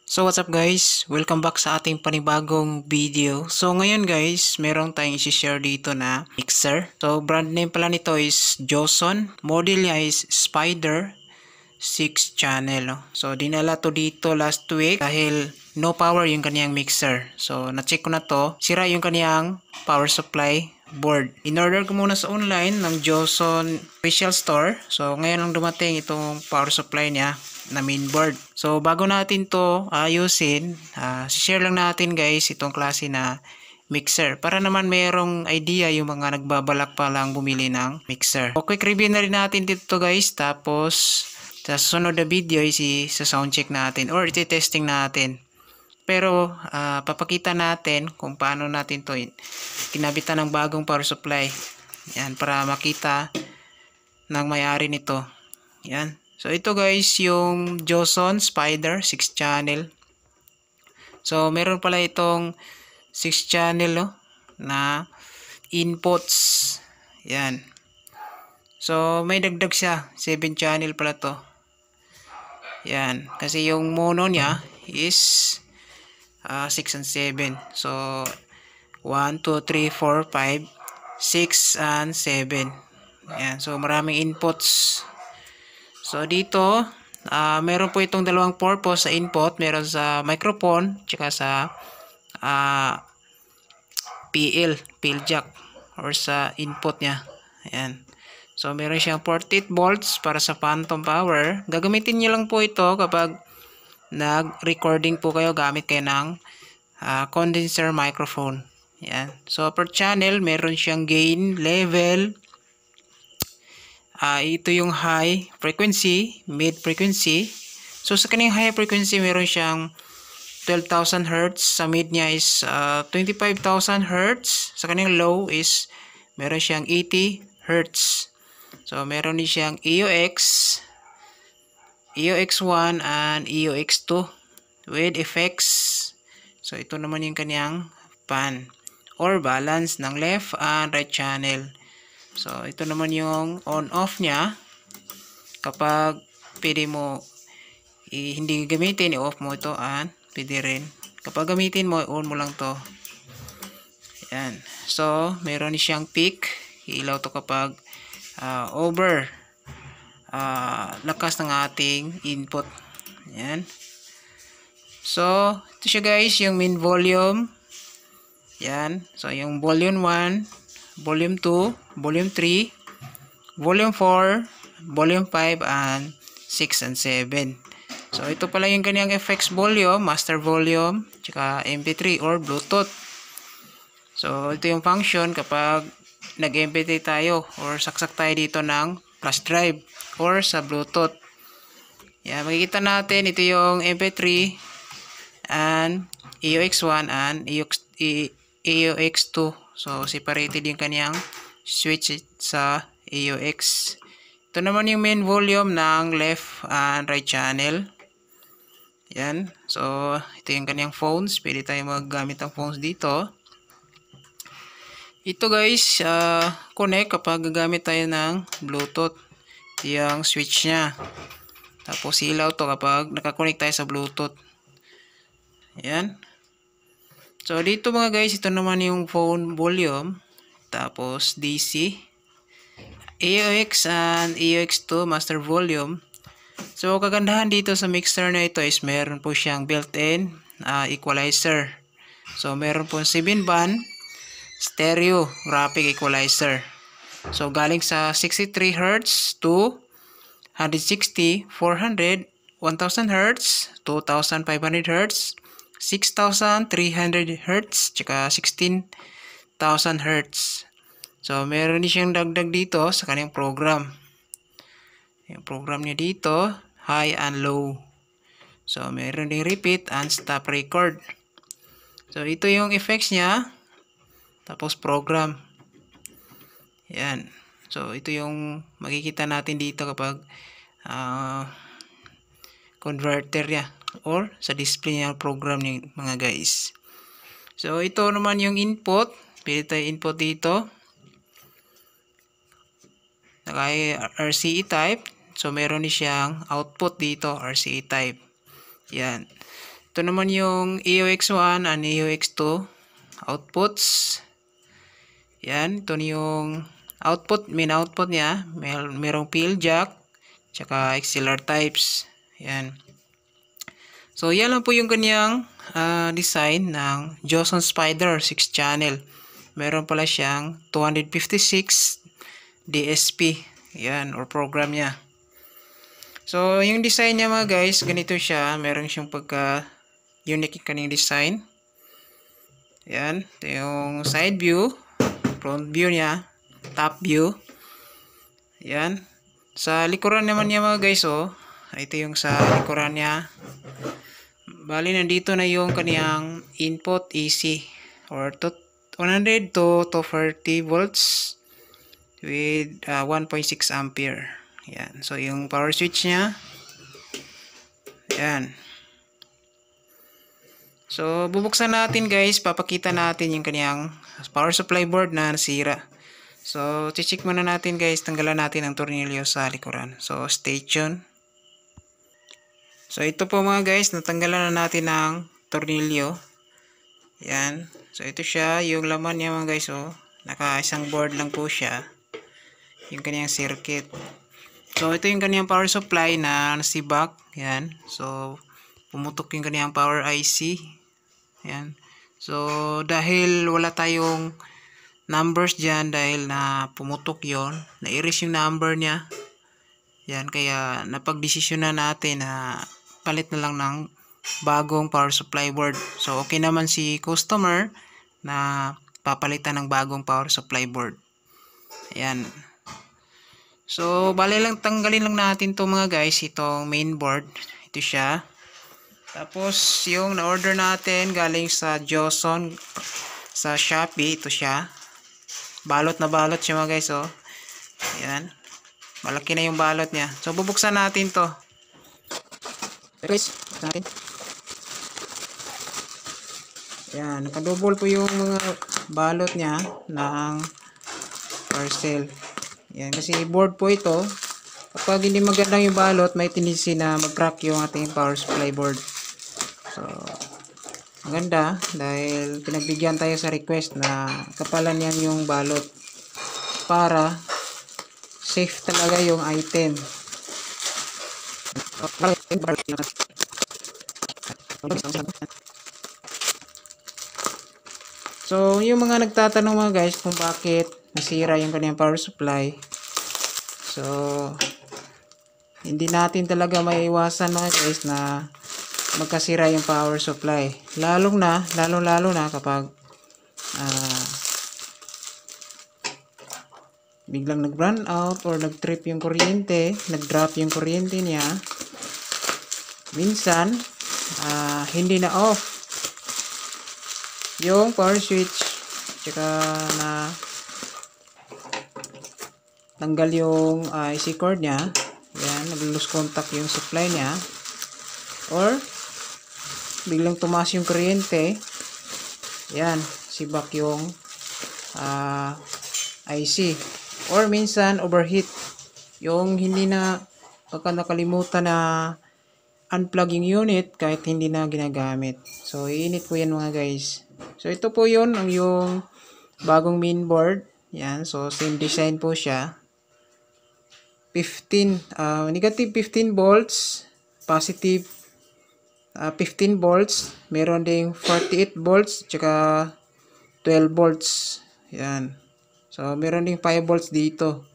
So what's up guys? Welcome back sa ating panibagong video. So ngayon guys, meron tayong i-share dito na mixer. So brand name pala nito is Joson. Model niya is Spider 6 channel. So dinala to dito last week dahil no power yung kaniyang mixer. So na-check ko na to. Sira yung kaniyang power supply board. In-order ko muna sa online ng Joson official store. So ngayon lang dumating itong power supply niya na main board. So bago natin to ayusin, share lang natin guys itong klase na mixer para naman mayroong idea yung mga nagbabalak pa lang bumili ng mixer. So quick review na rin natin dito guys, tapos sa susunod na video is sa sound check natin or iti-testing natin. Pero papakita natin kung paano natin to kinabitan ng bagong power supply. Yan, para makita ng may-ari nito. Yan. So ito guys yung Joson Spider 6 channel. So meron pala itong 6 channel na inputs. Yan. So may dagdag siya, 7 channel pala to. Yan, kasi yung mono niya is 6 and 7. So 1, 2, 3, 4, 5, 6 and 7. Yan, so maraming inputs. So dito, meron po itong dalawang purpose sa input. Meron sa microphone, tsaka sa PL jack or sa input niya. Ayan. So meron siyang 48 volts para sa phantom power. Gagamitin niyo lang po ito kapag nag-recording po kayo gamit kayo ng condenser microphone. Ayan. So per channel, meron siyang gain level. Ito yung high frequency, mid frequency. So sa kanyang high frequency, meron siyang 12,000 Hz. Sa mid niya is 25,000 Hz. Sa kanyang low is meron siyang 80 Hz. So meron din siyang EOX, EOX1 and EOX2 with effects. So ito naman yung kanyang pan or balance ng left and right channel. So ito naman yung on-off niya. Kapag pwede mo hindi gamitin, i-off mo ito and pwede rin. Kapag gamitin mo, on mo lang to. Yan. So meron siyang peak. Ilaw to kapag over lakas ng ating input. Yan. So ito siya guys, yung main volume. Yan. So yung volume 1, volume 2, volume 3, volume 4, volume 5, and 6 and 7. So ito pala yung kanyang effects volume, master volume, tsaka MP3 or Bluetooth. So ito yung function kapag nag-MP3 tayo or saksak tayo dito ng flash drive or sa Bluetooth. Yan, makikita natin ito yung MP3 and EOX1 and EOX2. So separated yung kanyang switch sa EOX. Ito naman yung main volume ng left and right channel. Yan. So ito yung kanyang phones. Pwede tayo maggamit ng phones dito. Ito guys, connect kapag gagamit tayo ng Bluetooth. Ito yung switch nya. Tapos ilaw to kapag nakakonect tayo sa Bluetooth. Yan. So dito mga guys, ito naman yung phone volume. Tapos DC, EOX and EOX2 master volume. So kagandahan dito sa mixer na ito is meron po siyang built-in equalizer. So meron po 7-band stereo graphic equalizer. So galing sa 63 Hz to 160, 400, 1000 Hz, 2500 Hz, 6,300 Hz, tsaka 16,000 Hz. So, meron din siyang dagdag dito sa kanyang program. Yung program niya dito, high and low. So, meron din repeat and stop record. So, ito yung effects niya. Tapos, program. Yan. So, ito yung makikita natin dito kapag converter niya or sa display niya program niya mga guys. So ito naman yung input. Pwede tayo input dito. Naka RCE type. So meron din siyang output dito, RCE type. Yan. Ito naman yung AUX1 and AUX2 outputs. Yan, ito yung output, main output niya. Merong PL jack, tsaka XLR types. Yan. So, yan lang po yung kanyang design ng Joson Spider 6 channel. Meron pala siyang 256 DSP. Yan, or program niya. So, yung design niya mga guys, ganito siya. Meron siyang unique yung kanyang design. Yan, ito yung side view, front view niya, top view. Yan. Sa likuran naman niya mga guys, oh. Ito yung sa likuran niya. Bali, nandito na yung kaniyang input AC or 100 to 240 volts with 1.6 ampere. Yan. So, yung power switch niya. Yan. So, bubuksan natin guys. Papakita natin yung kaniyang power supply board na nasira. So, check muna natin guys. Tanggalan natin ang tornilyo sa likuran. So, stay tuned. So, ito po mga guys. Natanggalan na natin ng tornilyo. Yan. So, ito siya. Yung laman niya mga guys. Oh. Naka-isang board lang po siya. Yung kaniyang circuit. So, ito yung kaniyang power supply na nasibak. Yan. So, pumutok yung kaniyang power IC. Yan. So, dahil wala tayong numbers dyan, dahil na pumutok yon, na-erase yung number niya. Yan. Kaya, napag-desisyon na natin na palit na lang ng bagong power supply board. So, okay naman si customer na papalitan ng bagong power supply board. Yan. So, bali lang tanggalin lang natin to mga guys, itong main board. Ito siya. Tapos, yung na-order natin galing sa Joson sa Shopee, ito siya. Balot na balot siya mga guys, oh. Ayan. Malaki na yung balot niya. So, bubuksan natin to. Guys, buksan natin. Ayan, nakadouble po yung mga balot niya ng parcel. Yan, kasi board po ito. Kapag hindi magandang yung balot, may tendency na mag-crack yung ating power supply board. So, maganda dahil pinagbigyan tayo sa request na kapalan yan yung balot para safe talaga yung item. So, yung mga nagtatanong mga guys kung bakit nasira yung kanyang power supply. So, hindi natin talaga maiiwasan mga guys na magkasira yung power supply. Lalo na kapag biglang nag-run out or nag-trip yung kuryente, nag-drop yung kuryente niya. Minsan, hindi na off yung power switch, tsaka na tanggal yung IC cord niya. Yan, nag-lose contact yung supply niya. Or, biglang tumaas yung kuryente. Yan, sibak yung IC. Or, minsan, overheat. Yung hindi na, baka nakalimutan na unplug yung unit kahit hindi na ginagamit. So, iinit po yan mga guys. So, ito po yun, yung bagong mainboard. Yan, so, same design po siya. Negative 15 volts, positive 15 volts, meron ding 48 volts, tsaka 12 volts. Yan. So, meron ding 5 volts dito.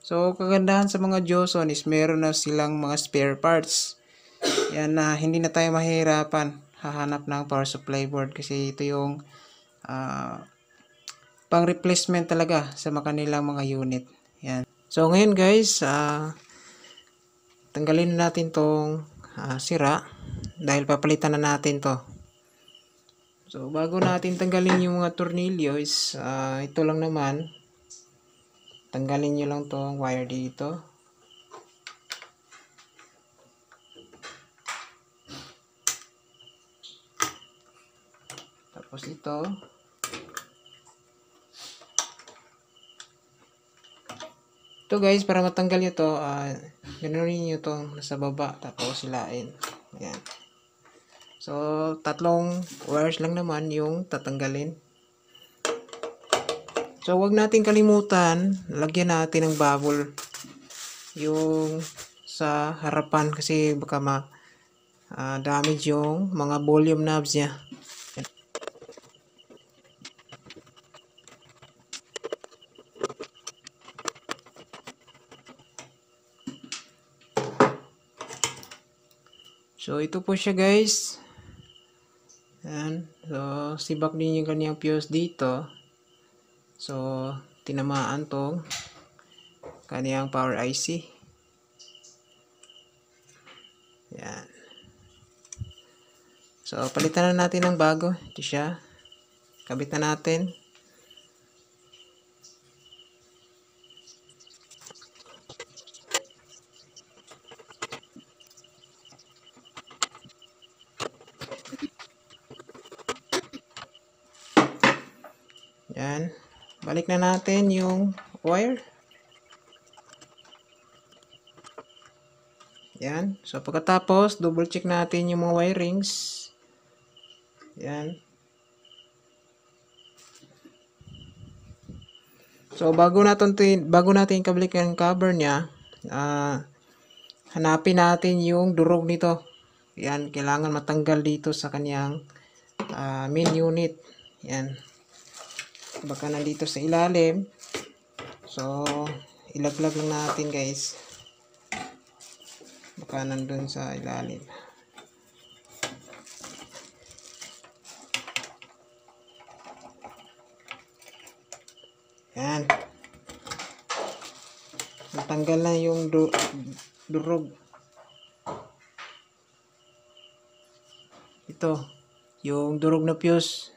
So, kagandahan sa mga Joson is meron na silang mga spare parts. Yan na hindi na tayo mahirapan hahanap ng power supply board kasi ito yung pang replacement talaga sa kanilang mga unit. Yan. So, ngayon guys, tanggalin natin tong sira dahil papalitan na natin to. So, bago natin tanggalin yung mga tornilyo is ito lang naman. Tanggalin nyo lang tong wire dito. Tapos ito. Ito guys, para matanggal nyo to, ganoon nyo itong nasa baba, tapos silain. Ayan. So, tatlong wires lang naman yung tatanggalin. So, wag natin kalimutan, lagyan natin ng bubble yung sa harapan kasi baka damage yung mga volume knobs niya. So, ito po siya guys. Yan. So, sibak din yung kanyang fuse dito. So, tinamaan tong kanyang power IC. Yan. So, palitan na natin ng bago. Ito siya. Kabit na natin. Yan. Balik na natin yung wire. Yan. So, pagkatapos, double check natin yung mga wirings. Yan. So, bago natin kabalik yung cover niya, hanapin natin yung durog nito. Yan. Kailangan matanggal dito sa kanyang main unit. Yan. Baka nandito sa ilalim. So, ilaglag lang natin guys. Baka nandun sa ilalim. Yan. Natanggal na yung durog. Ito. Yung durog na fuse.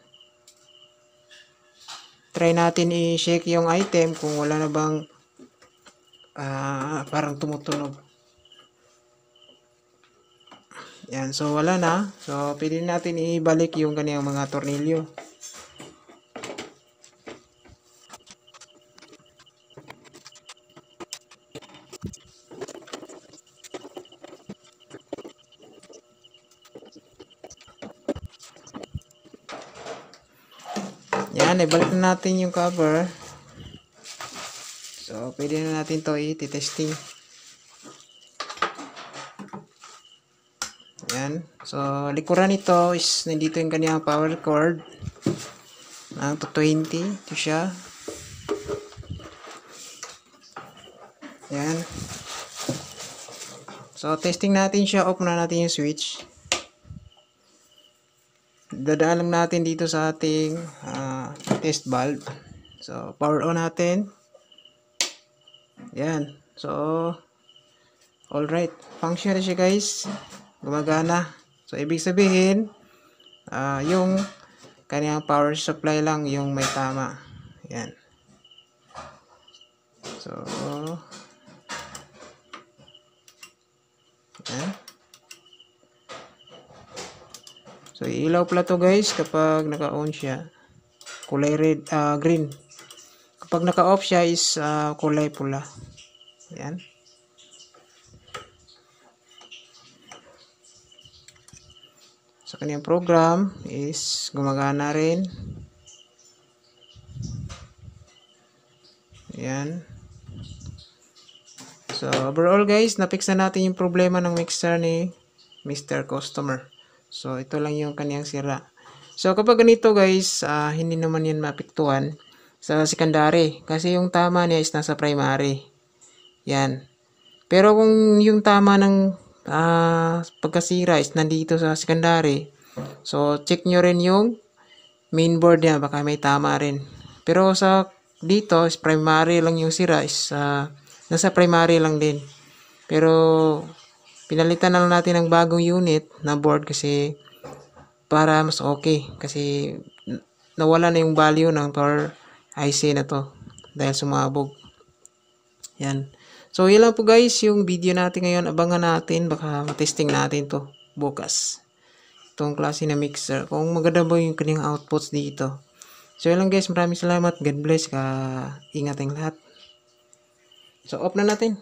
Try natin i-shake yung item kung wala na bang parang tumutunog. Yan, so wala na. So pwede natin ibalik yung kaniyang mga tornilyo. Yan, ibalik na natin yung cover. So, pwede na natin to i-testing. Yan. So, likuran nito is nandito yung kanyang power cord. Ang 220. Ito siya. Yan. So, testing natin siya. Off na natin yung switch. Dadaan lang natin dito sa ating test valve. So, power on natin. Yan. So, alright. Function na siya guys. Gumagana. So, ibig sabihin, yung kanyang power supply lang yung may tama. Yan. So, yan. So, ilaw pala to guys kapag naka-on siya. Kulay red, green. Kapag naka-off siya is kulay pula. Yan. Sa kanyang program is gumagana rin. Yan. So, overall guys, na-fix na natin yung problema ng mixer ni Mr. Customer. So, ito lang yung kanyang sira. So, kapag ganito guys, hindi naman yan mapiktuhan sa secondary. Kasi yung tama niya is nasa primary. Yan. Pero kung yung tama ng pagkasira is nandito sa secondary, so, check nyo rin yung mainboard niya. Baka may tama rin. Pero sa dito, is primary lang yung sira. Is nasa primary lang din. Pero, pinalitan na lang natin ng bagong unit na board kasi para mas okay. Kasi nawala na yung value ng power IC na to dahil sumabog. Yan. So, yun lang po guys yung video natin ngayon. Abangan natin. Baka matesting natin to bukas. Itong klase na mixer. Kung maganda ba yung kanyang outputs dito. So, yun lang guys. Maraming salamat. God bless. Ingat ang lahat. So, off na natin.